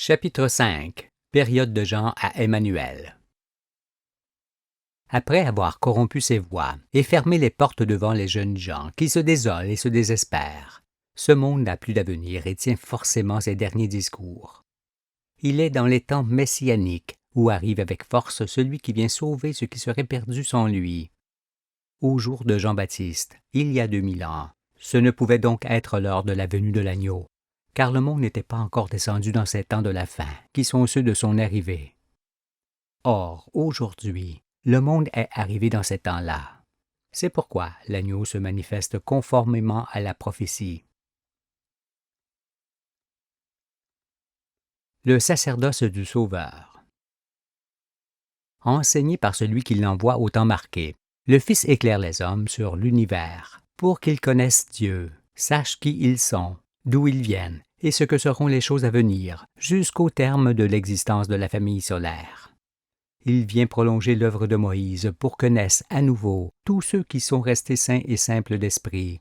Chapitre 5. Période de Jean à Emmanuel. Après avoir corrompu ses voies et fermé les portes devant les jeunes gens qui se désolent et se désespèrent, ce monde n'a plus d'avenir et tient forcément ses derniers discours. Il est dans les temps messianiques où arrive avec force celui qui vient sauver ce qui serait perdu sans lui. Au jour de Jean-Baptiste, il y a 2000 ans, ce ne pouvait donc être l'heure de la venue de l'agneau, car le monde n'était pas encore descendu dans ces temps de la fin, qui sont ceux de son arrivée. Or, aujourd'hui, le monde est arrivé dans ces temps-là. C'est pourquoi l'agneau se manifeste conformément à la prophétie. Le sacerdoce du Sauveur. Enseigné par celui qui l'envoie au temps marqué, le Fils éclaire les hommes sur l'univers, pour qu'ils connaissent Dieu, sachent qui ils sont, d'où ils viennent, et ce que seront les choses à venir, jusqu'au terme de l'existence de la famille solaire. Il vient prolonger l'œuvre de Moïse pour que naissent à nouveau tous ceux qui sont restés saints et simples d'esprit.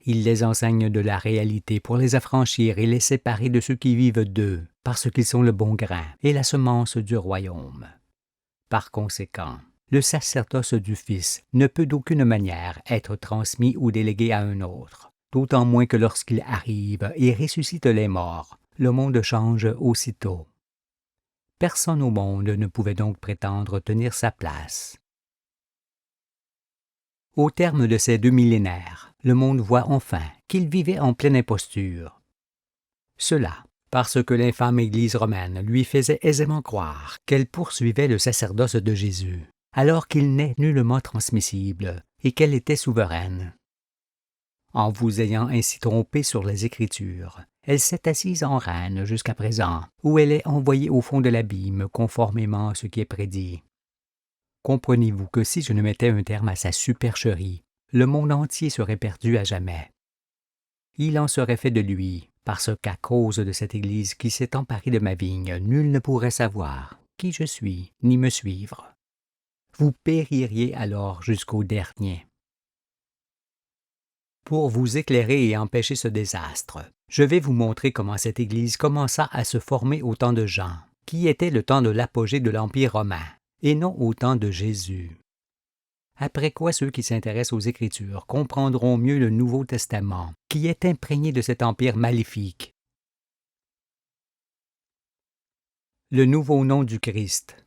Il les enseigne de la réalité pour les affranchir et les séparer de ceux qui vivent d'eux, parce qu'ils sont le bon grain et la semence du royaume. Par conséquent, le sacerdoce du Fils ne peut d'aucune manière être transmis ou délégué à un autre, d'autant moins que lorsqu'il arrive et ressuscite les morts, le monde change aussitôt. Personne au monde ne pouvait donc prétendre tenir sa place. Au terme de ces 2 millénaires, le monde voit enfin qu'il vivait en pleine imposture. Cela parce que l'infâme Église romaine lui faisait aisément croire qu'elle poursuivait le sacerdoce de Jésus, alors qu'il n'est nullement transmissible et qu'elle était souveraine. En vous ayant ainsi trompé sur les Écritures, elle s'est assise en reine jusqu'à présent, où elle est envoyée au fond de l'abîme conformément à ce qui est prédit. Comprenez-vous que si je ne mettais un terme à sa supercherie, le monde entier serait perdu à jamais. Il en serait fait de lui, parce qu'à cause de cette Église qui s'est emparée de ma vigne, nul ne pourrait savoir qui je suis, ni me suivre. Vous péririez alors jusqu'au dernier. Pour vous éclairer et empêcher ce désastre, je vais vous montrer comment cette Église commença à se former au temps de Jean, qui était le temps de l'apogée de l'Empire romain, et non au temps de Jésus. Après quoi ceux qui s'intéressent aux Écritures comprendront mieux le Nouveau Testament, qui est imprégné de cet empire maléfique. Le nouveau nom du Christ.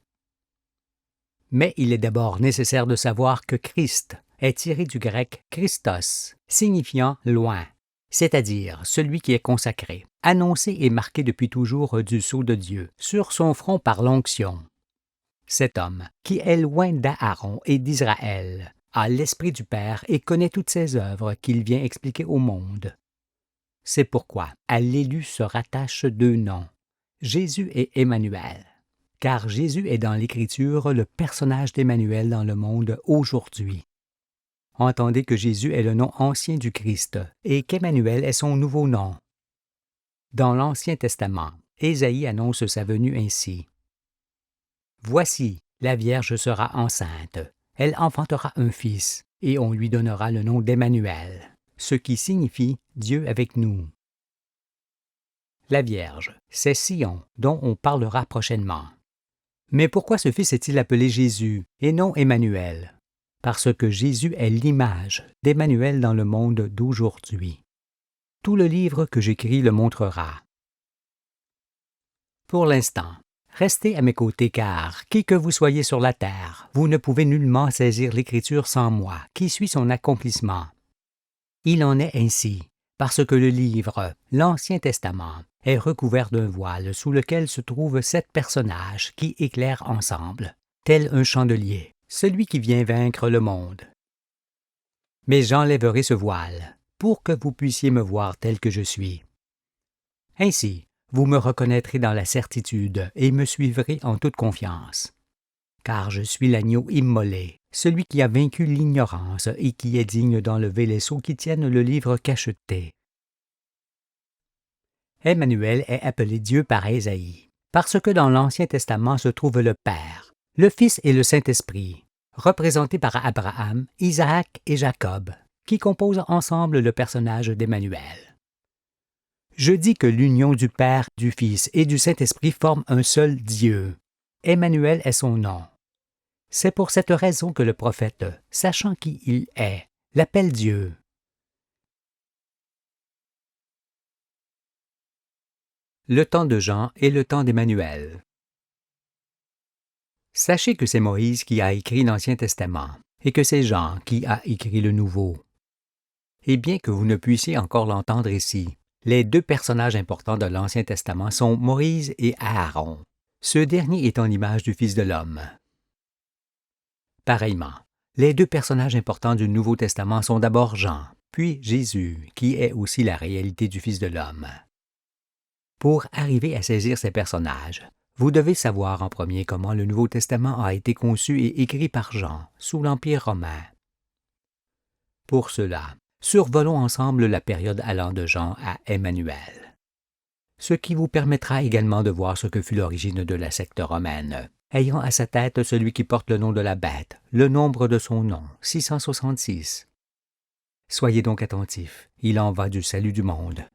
Mais il est d'abord nécessaire de savoir que Christ est tiré du grec Christos, signifiant loin, c'est-à-dire celui qui est consacré, annoncé et marqué depuis toujours du sceau de Dieu, sur son front par l'onction. Cet homme, qui est loin d'Aaron et d'Israël, a l'esprit du Père et connaît toutes ses œuvres qu'il vient expliquer au monde. C'est pourquoi à l'élu se rattachent 2 noms, Jésus et Emmanuel. Car Jésus est dans l'Écriture le personnage d'Emmanuel dans le monde aujourd'hui. Entendez que Jésus est le nom ancien du Christ et qu'Emmanuel est son nouveau nom. Dans l'Ancien Testament, Ésaïe annonce sa venue ainsi. « Voici, la Vierge sera enceinte, elle enfantera un fils, et on lui donnera le nom d'Emmanuel, ce qui signifie Dieu avec nous. » La Vierge, c'est Sion, dont on parlera prochainement. Mais pourquoi ce fils est-il appelé Jésus et non Emmanuel? Parce que Jésus est l'image d'Emmanuel dans le monde d'aujourd'hui. Tout le livre que j'écris le montrera. Pour l'instant, restez à mes côtés car, qui que vous soyez sur la terre, vous ne pouvez nullement saisir l'Écriture sans moi, qui suis son accomplissement. Il en est ainsi, parce que le livre, l'Ancien Testament, est recouvert d'un voile sous lequel se trouvent 7 personnages qui éclairent ensemble, tel un chandelier, celui qui vient vaincre le monde. Mais j'enlèverai ce voile, pour que vous puissiez me voir tel que je suis. Ainsi, vous me reconnaîtrez dans la certitude et me suivrez en toute confiance. Car je suis l'agneau immolé, celui qui a vaincu l'ignorance et qui est digne d'enlever les sceaux qui tiennent le livre cacheté. Emmanuel est appelé Dieu par Ésaïe, parce que dans l'Ancien Testament se trouve le Père, le Fils et le Saint-Esprit, représentés par Abraham, Isaac et Jacob, qui composent ensemble le personnage d'Emmanuel. Je dis que l'union du Père, du Fils et du Saint-Esprit forme un seul Dieu. Emmanuel est son nom. C'est pour cette raison que le prophète, sachant qui il est, l'appelle Dieu. Le temps de Jean et le temps d'Emmanuel. Sachez que c'est Moïse qui a écrit l'Ancien Testament et que c'est Jean qui a écrit le Nouveau. Et bien que vous ne puissiez encore l'entendre ici, les deux personnages importants de l'Ancien Testament sont Moïse et Aaron, ce dernier étant l'image du Fils de l'homme. Pareillement, les deux personnages importants du Nouveau Testament sont d'abord Jean, puis Jésus, qui est aussi la réalité du Fils de l'homme. Pour arriver à saisir ces personnages, vous devez savoir en premier comment le Nouveau Testament a été conçu et écrit par Jean sous l'Empire romain. Pour cela, survolons ensemble la période allant de Jean à Emmanuel, ce qui vous permettra également de voir ce que fut l'origine de la secte romaine, ayant à sa tête celui qui porte le nom de la bête, le nombre de son nom, 666. Soyez donc attentifs, il en va du salut du monde.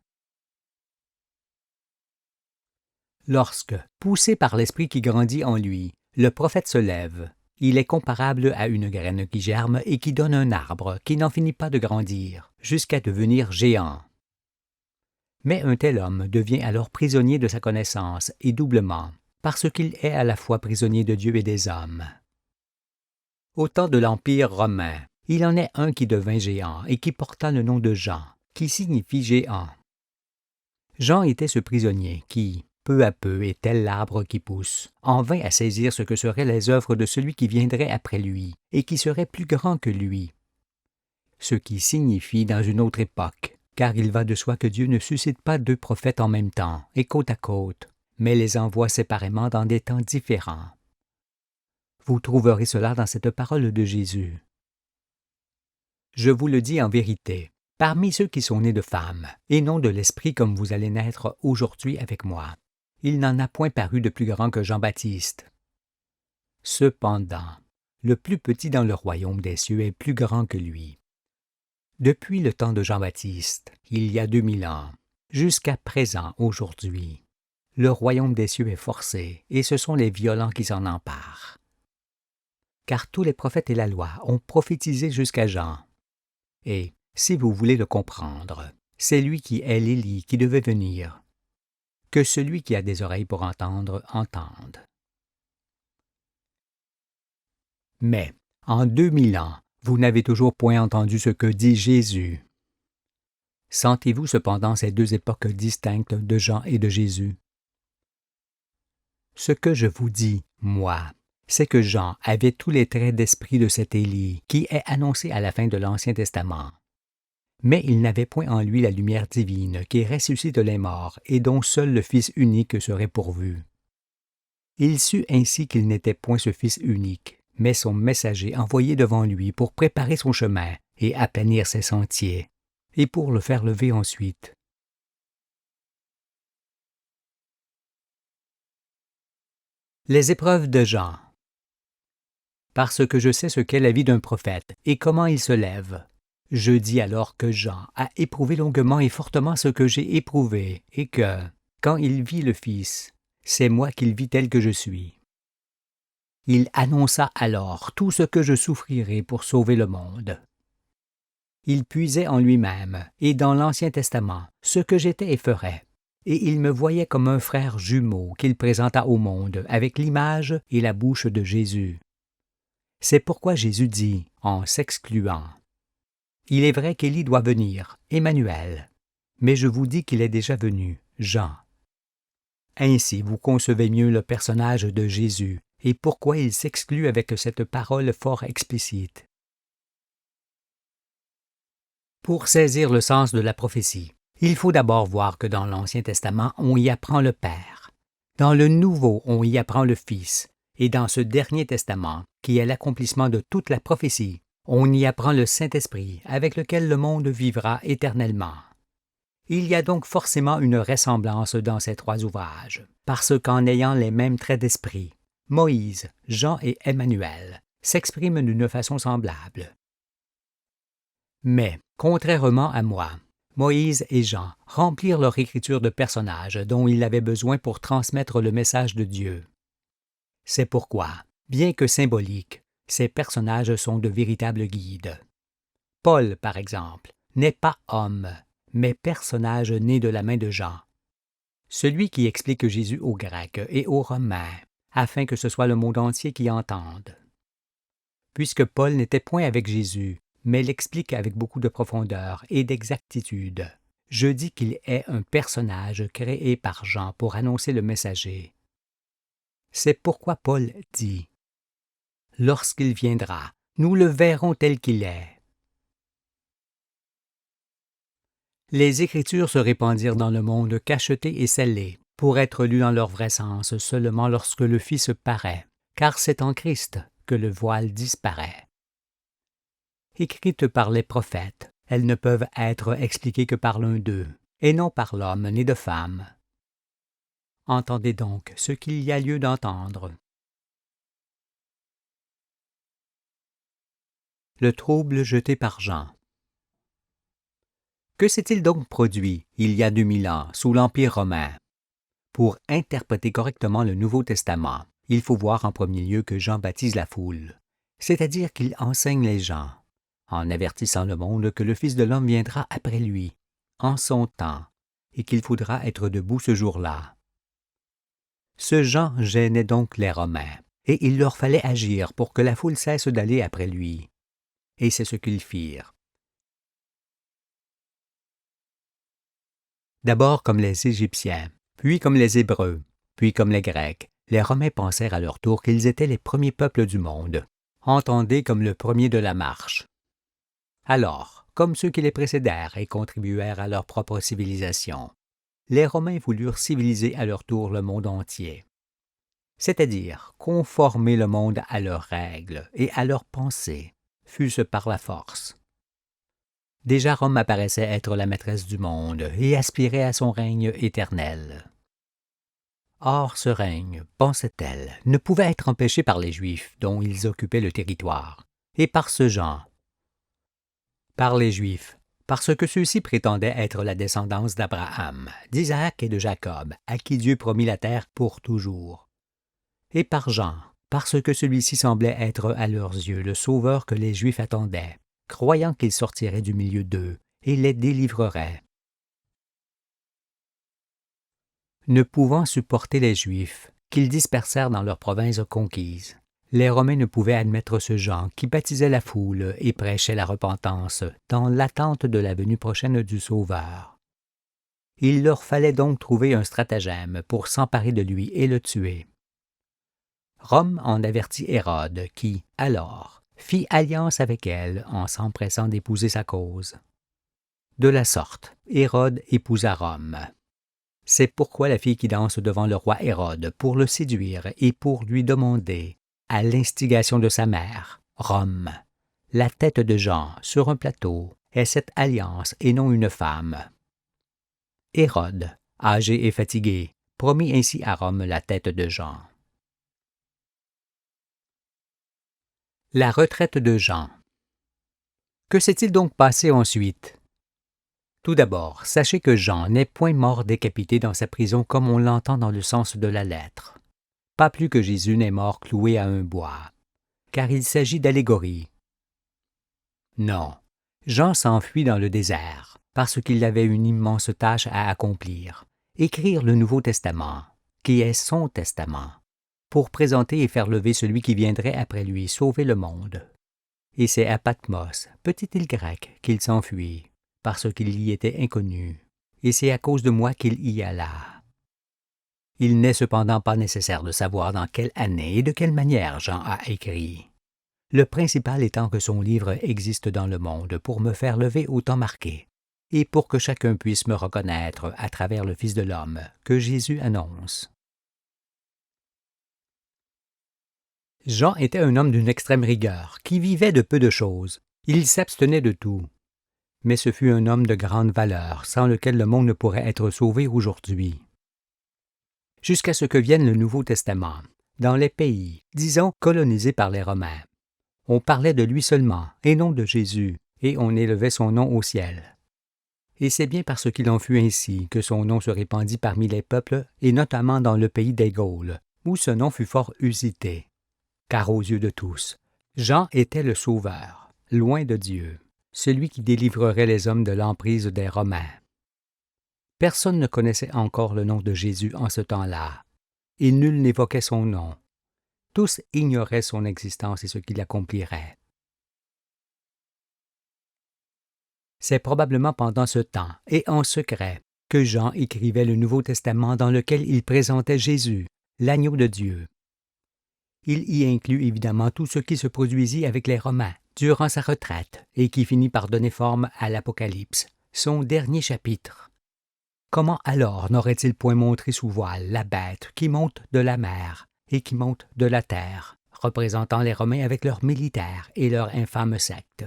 Lorsque, poussé par l'esprit qui grandit en lui, le prophète se lève, il est comparable à une graine qui germe et qui donne un arbre qui n'en finit pas de grandir, jusqu'à devenir géant. Mais un tel homme devient alors prisonnier de sa connaissance, et doublement, parce qu'il est à la fois prisonnier de Dieu et des hommes. Au temps de l'Empire romain, il en est un qui devint géant et qui porta le nom de Jean, qui signifie géant. Jean était ce prisonnier qui, peu à peu et tel l'arbre qui pousse, en vint à saisir ce que seraient les œuvres de celui qui viendrait après lui, et qui serait plus grand que lui. Ce qui signifie dans une autre époque, car il va de soi que Dieu ne suscite pas deux prophètes en même temps, et côte à côte, mais les envoie séparément dans des temps différents. Vous trouverez cela dans cette parole de Jésus. Je vous le dis en vérité, parmi ceux qui sont nés de femmes, et non de l'Esprit comme vous allez naître aujourd'hui avec moi, il n'en a point paru de plus grand que Jean-Baptiste. Cependant, le plus petit dans le royaume des cieux est plus grand que lui. Depuis le temps de Jean-Baptiste, il y a 2000 ans, jusqu'à présent aujourd'hui, le royaume des cieux est forcé, et ce sont les violents qui s'en emparent. Car tous les prophètes et la loi ont prophétisé jusqu'à Jean. Et, si vous voulez le comprendre, c'est lui qui est l'Élie qui devait venir. Que celui qui a des oreilles pour entendre, entende. Mais, en 2000 ans, vous n'avez toujours point entendu ce que dit Jésus. Sentez-vous cependant ces deux époques distinctes de Jean et de Jésus? Ce que je vous dis, moi, c'est que Jean avait tous les traits d'esprit de cet Élie qui est annoncé à la fin de l'Ancien Testament. Mais il n'avait point en lui la lumière divine qui ressuscite les morts et dont seul le Fils unique serait pourvu. Il sut ainsi qu'il n'était point ce Fils unique, mais son messager envoyé devant lui pour préparer son chemin et aplanir ses sentiers, et pour le faire lever ensuite. Les épreuves de Jean. Parce que je sais ce qu'est la vie d'un prophète et comment il se lève. Je dis alors que Jean a éprouvé longuement et fortement ce que j'ai éprouvé, et que, quand il vit le Fils, c'est moi qu'il vit tel que je suis. Il annonça alors tout ce que je souffrirai pour sauver le monde. Il puisait en lui-même et dans l'Ancien Testament ce que j'étais et ferais, et il me voyait comme un frère jumeau qu'il présenta au monde avec l'image et la bouche de Jésus. C'est pourquoi Jésus dit, en s'excluant, « Il est vrai qu'Élie doit venir, Emmanuel, mais je vous dis qu'il est déjà venu, Jean. » Ainsi vous concevez mieux le personnage de Jésus et pourquoi il s'exclut avec cette parole fort explicite. Pour saisir le sens de la prophétie, il faut d'abord voir que dans l'Ancien Testament, on y apprend le Père. Dans le Nouveau, on y apprend le Fils. Et dans ce dernier testament, qui est l'accomplissement de toute la prophétie, on y apprend le Saint-Esprit, avec lequel le monde vivra éternellement. Il y a donc forcément une ressemblance dans ces trois ouvrages, parce qu'en ayant les mêmes traits d'esprit, Moïse, Jean et Emmanuel s'expriment d'une façon semblable. Mais, contrairement à moi, Moïse et Jean remplirent leur écriture de personnages dont ils avaient besoin pour transmettre le message de Dieu. C'est pourquoi, bien que symboliques, ces personnages sont de véritables guides. Paul, par exemple, n'est pas homme, mais personnage né de la main de Jean. Celui qui explique Jésus aux Grecs et aux Romains, afin que ce soit le monde entier qui entende. Puisque Paul n'était point avec Jésus, mais l'explique avec beaucoup de profondeur et d'exactitude, je dis qu'il est un personnage créé par Jean pour annoncer le messager. C'est pourquoi Paul dit « Lorsqu'il viendra, nous le verrons tel qu'il est. » Les Écritures se répandirent dans le monde cachetées et scellées, pour être lues dans leur vrai sens seulement lorsque le Fils paraît, car c'est en Christ que le voile disparaît. Écrites par les prophètes, elles ne peuvent être expliquées que par l'un d'eux, et non par l'homme né de femme. Entendez donc ce qu'il y a lieu d'entendre. Le trouble jeté par Jean. Que s'est-il donc produit, il y a 2000 ans, sous l'Empire romain? Pour interpréter correctement le Nouveau Testament, il faut voir en premier lieu que Jean baptise la foule, c'est-à-dire qu'il enseigne les gens, en avertissant le monde que le Fils de l'homme viendra après lui, en son temps, et qu'il faudra être debout ce jour-là. Ce Jean gênait donc les Romains, et il leur fallait agir pour que la foule cesse d'aller après lui. Et c'est ce qu'ils firent. D'abord comme les Égyptiens, puis comme les Hébreux, puis comme les Grecs, les Romains pensèrent à leur tour qu'ils étaient les premiers peuples du monde, entendez comme le premier de la marche. Alors, comme ceux qui les précédèrent et contribuèrent à leur propre civilisation, les Romains voulurent civiliser à leur tour le monde entier, c'est-à-dire conformer le monde à leurs règles et à leurs pensées, fût-ce par la force. Déjà Rome apparaissait être la maîtresse du monde et aspirait à son règne éternel. Or ce règne, pensait-elle, ne pouvait être empêché par les Juifs dont ils occupaient le territoire, et par ce Jean. Par les Juifs, parce que ceux-ci prétendaient être la descendance d'Abraham, d'Isaac et de Jacob, à qui Dieu promit la terre pour toujours. Et par Jean, parce que celui-ci semblait être à leurs yeux le sauveur que les Juifs attendaient, croyant qu'il sortirait du milieu d'eux et les délivrerait. Ne pouvant supporter les Juifs, qu'ils dispersèrent dans leurs provinces conquises, les Romains ne pouvaient admettre ce Jean qui baptisait la foule et prêchait la repentance dans l'attente de la venue prochaine du Sauveur. Il leur fallait donc trouver un stratagème pour s'emparer de lui et le tuer. Rome en avertit Hérode qui, alors, fit alliance avec elle en s'empressant d'épouser sa cause. De la sorte, Hérode épousa Rome. C'est pourquoi la fille qui danse devant le roi Hérode pour le séduire et pour lui demander, à l'instigation de sa mère, Rome, la tête de Jean sur un plateau, est cette alliance et non une femme. Hérode, âgé et fatigué, promit ainsi à Rome la tête de Jean. La retraite de Jean. Que s'est-il donc passé ensuite? Tout d'abord, sachez que Jean n'est point mort décapité dans sa prison comme on l'entend dans le sens de la lettre. Pas plus que Jésus n'est mort cloué à un bois, car il s'agit d'allégorie. Non, Jean s'enfuit dans le désert, parce qu'il avait une immense tâche à accomplir, écrire le Nouveau Testament, qui est son testament, pour présenter et faire lever celui qui viendrait après lui sauver le monde. Et c'est à Patmos, petite île grecque, qu'il s'enfuit, parce qu'il y était inconnu, et c'est à cause de moi qu'il y alla. Il n'est cependant pas nécessaire de savoir dans quelle année et de quelle manière Jean a écrit. Le principal étant que son livre existe dans le monde pour me faire lever au temps marqué, et pour que chacun puisse me reconnaître à travers le Fils de l'homme que Jésus annonce. Jean était un homme d'une extrême rigueur, qui vivait de peu de choses. Il s'abstenait de tout. Mais ce fut un homme de grande valeur, sans lequel le monde ne pourrait être sauvé aujourd'hui. Jusqu'à ce que vienne le Nouveau Testament, dans les pays, disons, colonisés par les Romains, on parlait de lui seulement, et non de Jésus, et on élevait son nom au ciel. Et c'est bien parce qu'il en fut ainsi que son nom se répandit parmi les peuples, et notamment dans le pays des Gaules, où ce nom fut fort usité. Car aux yeux de tous, Jean était le Sauveur, loin de Dieu, celui qui délivrerait les hommes de l'emprise des Romains. Personne ne connaissait encore le nom de Jésus en ce temps-là, et nul n'évoquait son nom. Tous ignoraient son existence et ce qu'il accomplirait. C'est probablement pendant ce temps, et en secret, que Jean écrivait le Nouveau Testament dans lequel il présentait Jésus, l'agneau de Dieu. Il y inclut évidemment tout ce qui se produisit avec les Romains durant sa retraite et qui finit par donner forme à l'Apocalypse, son dernier chapitre. Comment alors n'aurait-il point montré sous voile la bête qui monte de la mer et qui monte de la terre, représentant les Romains avec leurs militaires et leur infâme secte?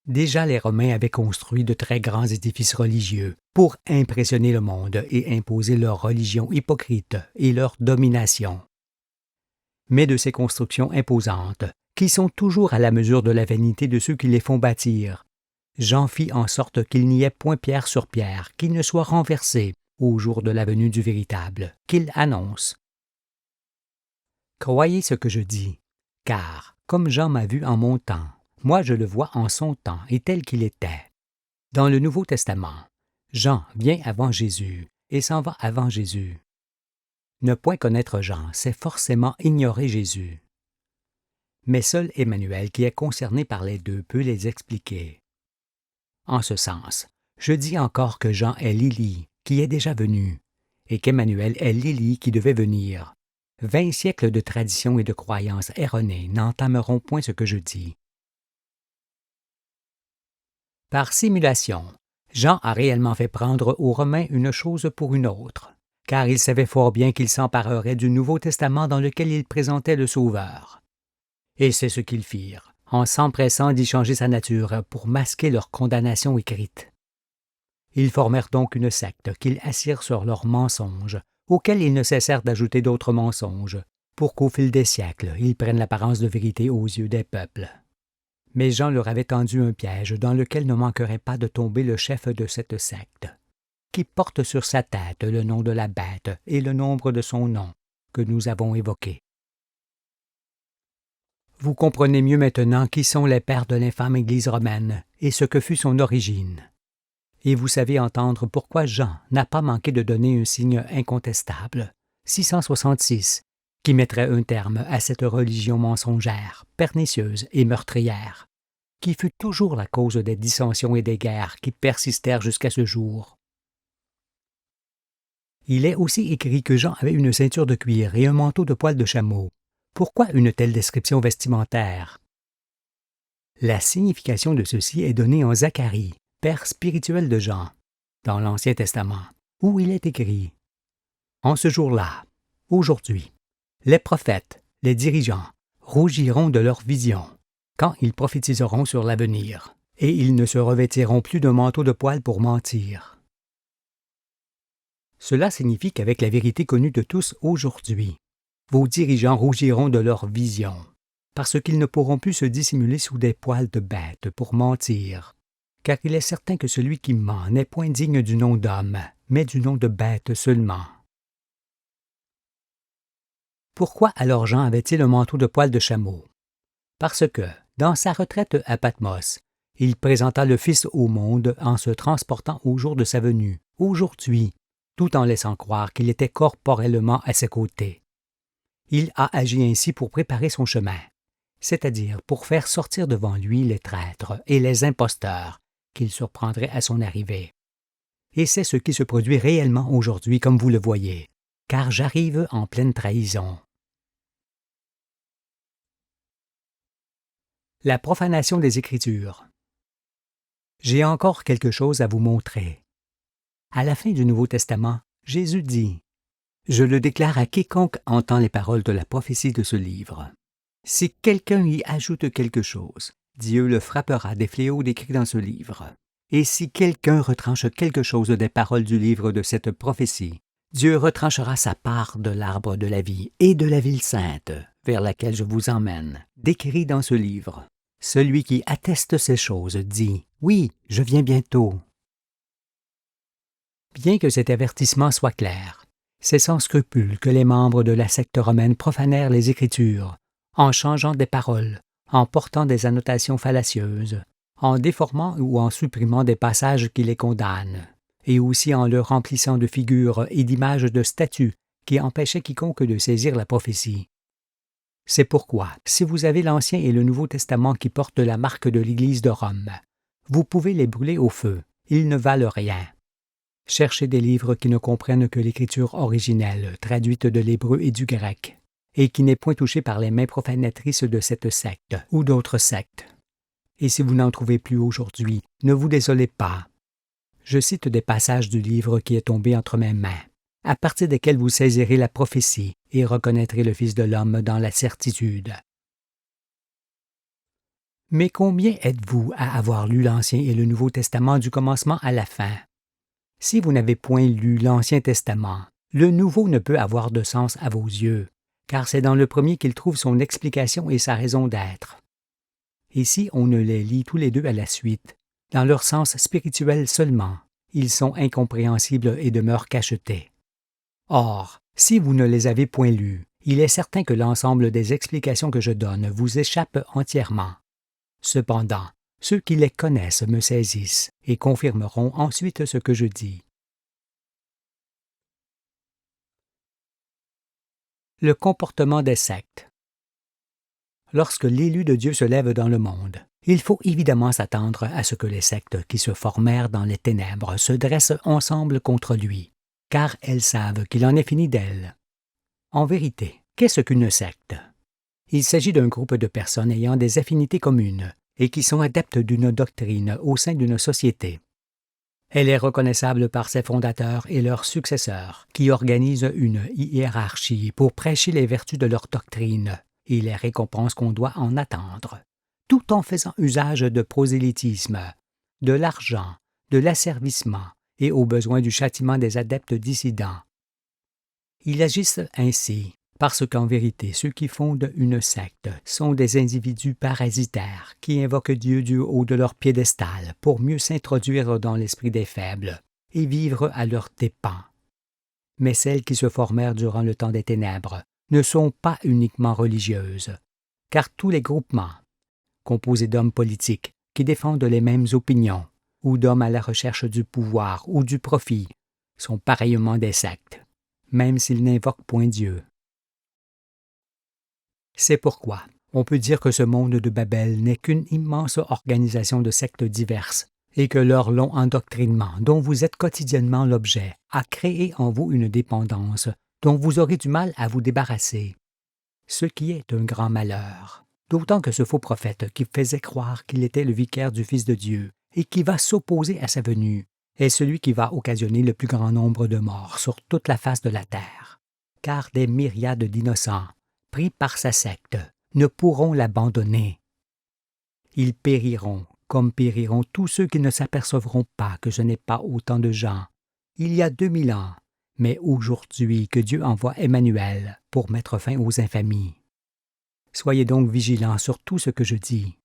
Déjà les Romains avaient construit de très grands édifices religieux pour impressionner le monde et imposer leur religion hypocrite et leur domination. Mais de ces constructions imposantes, qui sont toujours à la mesure de la vanité de ceux qui les font bâtir, Jean fit en sorte qu'il n'y ait point pierre sur pierre qui ne soit renversée au jour de la venue du véritable, qu'il annonce. Croyez ce que je dis, car, comme Jean m'a vu en mon temps, moi je le vois en son temps et tel qu'il était. Dans le Nouveau Testament, Jean vient avant Jésus et s'en va avant Jésus. Ne point connaître Jean, c'est forcément ignorer Jésus. Mais seul Emmanuel, qui est concerné par les deux, peut les expliquer. En ce sens, je dis encore que Jean est l'Élie, qui est déjà venu, et qu'Emmanuel est l'Élie qui devait venir. 20 siècles de traditions et de croyances erronées n'entameront point ce que je dis. Par simulation, Jean a réellement fait prendre aux Romains une chose pour une autre, car il savait fort bien qu'ils s'empareraient du Nouveau Testament dans lequel il présentait le Sauveur. Et c'est ce qu'ils firent, en s'empressant d'y changer sa nature pour masquer leur condamnation écrite. Ils formèrent donc une secte qu'ils assirent sur leurs mensonges, auxquels ils ne cessèrent d'ajouter d'autres mensonges, pour qu'au fil des siècles, ils prennent l'apparence de vérité aux yeux des peuples. Mais Jean leur avait tendu un piège dans lequel ne manquerait pas de tomber le chef de cette secte, qui porte sur sa tête le nom de la bête et le nombre de son nom, que nous avons évoqué. Vous comprenez mieux maintenant qui sont les pères de l'infâme Église romaine et ce que fut son origine. Et vous savez entendre pourquoi Jean n'a pas manqué de donner un signe incontestable, 666, qui mettrait un terme à cette religion mensongère, pernicieuse et meurtrière, qui fut toujours la cause des dissensions et des guerres qui persistèrent jusqu'à ce jour. Il est aussi écrit que Jean avait une ceinture de cuir et un manteau de poil de chameau. Pourquoi une telle description vestimentaire? La signification de ceci est donnée en Zacharie, père spirituel de Jean, dans l'Ancien Testament, où il est écrit « En ce jour-là, aujourd'hui, les prophètes, les dirigeants, rougiront de leurs visions, quand ils prophétiseront sur l'avenir, et ils ne se revêtiront plus d'un manteau de poil pour mentir. » Cela signifie qu'avec la vérité connue de tous aujourd'hui, vos dirigeants rougiront de leurs visions, parce qu'ils ne pourront plus se dissimuler sous des poils de bête pour mentir, car il est certain que celui qui ment n'est point digne du nom d'homme, mais du nom de bête seulement. Pourquoi alors Jean avait-il un manteau de poil de chameau? Parce que, dans sa retraite à Patmos, il présenta le Fils au monde en se transportant au jour de sa venue, aujourd'hui, tout en laissant croire qu'il était corporellement à ses côtés. Il a agi ainsi pour préparer son chemin, c'est-à-dire pour faire sortir devant lui les traîtres et les imposteurs qu'il surprendrait à son arrivée. Et c'est ce qui se produit réellement aujourd'hui comme vous le voyez, car j'arrive en pleine trahison. La profanation des Écritures. J'ai encore quelque chose à vous montrer. À la fin du Nouveau Testament, Jésus dit « Je le déclare à quiconque entend les paroles de la prophétie de ce livre. Si quelqu'un y ajoute quelque chose, Dieu le frappera des fléaux décrits dans ce livre. Et si quelqu'un retranche quelque chose des paroles du livre de cette prophétie, Dieu retranchera sa part de l'arbre de la vie et de la ville sainte, vers laquelle je vous emmène, décrit dans ce livre. Celui qui atteste ces choses dit « Oui, je viens bientôt. » Bien que cet avertissement soit clair, c'est sans scrupule que les membres de la secte romaine profanèrent les Écritures, en changeant des paroles, en portant des annotations fallacieuses, en déformant ou en supprimant des passages qui les condamnent, et aussi en le remplissant de figures et d'images de statues qui empêchaient quiconque de saisir la prophétie. C'est pourquoi, si vous avez l'Ancien et le Nouveau Testament qui portent la marque de l'Église de Rome, vous pouvez les brûler au feu, ils ne valent rien. Cherchez des livres qui ne comprennent que l'écriture originelle, traduite de l'hébreu et du grec, et qui n'est point touchée par les mains profanatrices de cette secte ou d'autres sectes. Et si vous n'en trouvez plus aujourd'hui, ne vous désolez pas. Je cite des passages du livre qui est tombé entre mes mains, à partir desquels vous saisirez la prophétie et reconnaîtrez le Fils de l'homme dans la certitude. Mais combien êtes-vous à avoir lu l'Ancien et le Nouveau Testament du commencement à la fin? Si vous n'avez point lu l'Ancien Testament, le Nouveau ne peut avoir de sens à vos yeux, car c'est dans le premier qu'il trouve son explication et sa raison d'être. Et si on ne les lit tous les deux à la suite, dans leur sens spirituel seulement, ils sont incompréhensibles et demeurent cachetés. Or, si vous ne les avez point lus, il est certain que l'ensemble des explications que je donne vous échappe entièrement. Cependant, ceux qui les connaissent me saisissent et confirmeront ensuite ce que je dis. Le comportement des sectes. Lorsque l'élu de Dieu se lève dans le monde, il faut évidemment s'attendre à ce que les sectes qui se formèrent dans les ténèbres se dressent ensemble contre lui, car elles savent qu'il en est fini d'elles. En vérité, qu'est-ce qu'une secte? Il s'agit d'un groupe de personnes ayant des affinités communes et qui sont adeptes d'une doctrine au sein d'une société. Elle est reconnaissable par ses fondateurs et leurs successeurs, qui organisent une hiérarchie pour prêcher les vertus de leur doctrine et les récompenses qu'on doit en attendre, tout en faisant usage de prosélytisme, de l'argent, de l'asservissement et aux besoins du châtiment des adeptes dissidents. Ils agissent ainsi parce qu'en vérité, ceux qui fondent une secte sont des individus parasitaires qui invoquent Dieu du haut de leur piédestal pour mieux s'introduire dans l'esprit des faibles et vivre à leurs dépens. Mais celles qui se formèrent durant le temps des ténèbres ne sont pas uniquement religieuses, car tous les groupements, composés d'hommes politiques qui défendent les mêmes opinions, ou d'hommes à la recherche du pouvoir ou du profit, sont pareillement des sectes, même s'ils n'invoquent point Dieu. C'est pourquoi on peut dire que ce monde de Babel n'est qu'une immense organisation de sectes diverses, et que leur long endoctrinement, dont vous êtes quotidiennement l'objet, a créé en vous une dépendance dont vous aurez du mal à vous débarrasser. Ce qui est un grand malheur, d'autant que ce faux prophète qui faisait croire qu'il était le vicaire du Fils de Dieu et qui va s'opposer à sa venue est celui qui va occasionner le plus grand nombre de morts sur toute la face de la terre, car des myriades d'innocents, pris par sa secte, ne pourront l'abandonner. Ils périront, comme périront tous ceux qui ne s'apercevront pas que ce n'est pas autant de gens, il y a 2000 ans, mais aujourd'hui que Dieu envoie Emmanuel pour mettre fin aux infamies. Soyez donc vigilants sur tout ce que je dis.